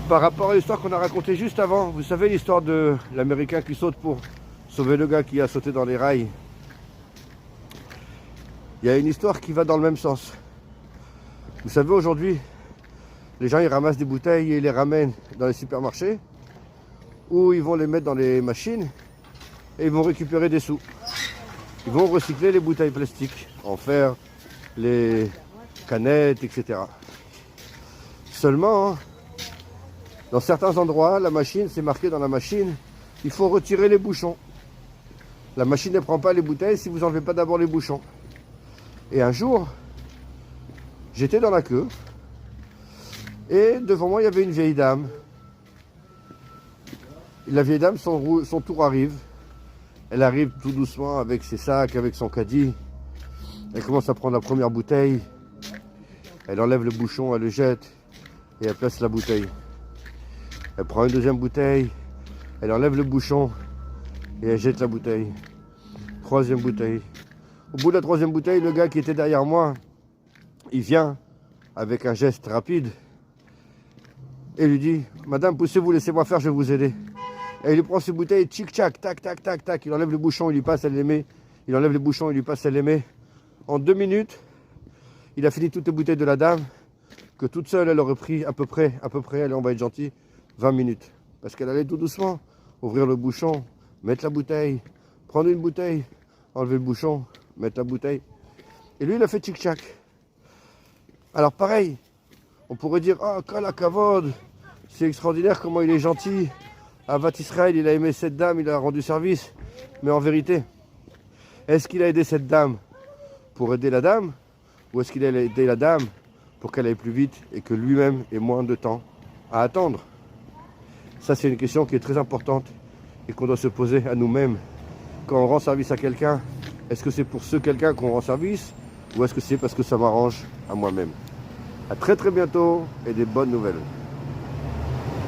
Par rapport à l'histoire qu'on a racontée juste avant, vous savez l'histoire de l'Américain qui saute pour sauver le gars qui a sauté dans les rails. Il y a une histoire qui va dans le même sens. Vous savez, aujourd'hui, les gens ils ramassent des bouteilles et ils les ramènent dans les supermarchés ou ils vont les mettre dans les machines et ils vont récupérer des sous. Ils vont recycler les bouteilles plastiques, en faire les canettes, etc. Seulement, dans certains endroits, la machine, c'est marqué dans la machine, il faut retirer les bouchons. La machine ne prend pas les bouteilles si vous n'enlevez pas d'abord les bouchons. Et un jour, j'étais dans la queue et devant moi, il y avait une vieille dame. La vieille dame, son tour arrive. Elle arrive tout doucement avec ses sacs, avec son caddie. Elle commence à prendre la première bouteille. Elle enlève le bouchon, elle le jette et elle place la bouteille. Elle prend une deuxième bouteille. Elle enlève le bouchon et elle jette la bouteille. Troisième bouteille. Au bout de la troisième bouteille, le gars qui était derrière moi, il vient avec un geste rapide et lui dit « Madame, poussez-vous, laissez-moi faire, je vais vous aider. » Et il lui prend ses bouteilles, tchic-tchac, tac, tac, tac, tac. Il enlève le bouchon, il lui passe, elle les met. Il enlève les bouchons, il lui passe, elle les met. En 2 minutes, il a fini toutes les bouteilles de la dame, que toute seule, elle aurait pris à peu près, allez, on va être gentil, 20 minutes. Parce qu'elle allait tout doucement, ouvrir le bouchon, mettre la bouteille, prendre une bouteille, enlever le bouchon, mettre la bouteille. Et lui, il a fait tchic-tchac. Alors pareil, on pourrait dire, ah, Kala Kavod, c'est extraordinaire comment il est gentil. Avat Israël, il a aimé cette dame, il a rendu service. Mais en vérité, est-ce qu'il a aidé cette dame pour aider la dame? Ou est-ce qu'il a aidé la dame pour qu'elle aille plus vite et que lui-même ait moins de temps à attendre? Ça, c'est une question qui est très importante et qu'on doit se poser à nous-mêmes. Quand on rend service à quelqu'un, est-ce que c'est pour ce quelqu'un qu'on rend service ou est-ce que c'est parce que ça m'arrange à moi-même? À très très bientôt et des bonnes nouvelles.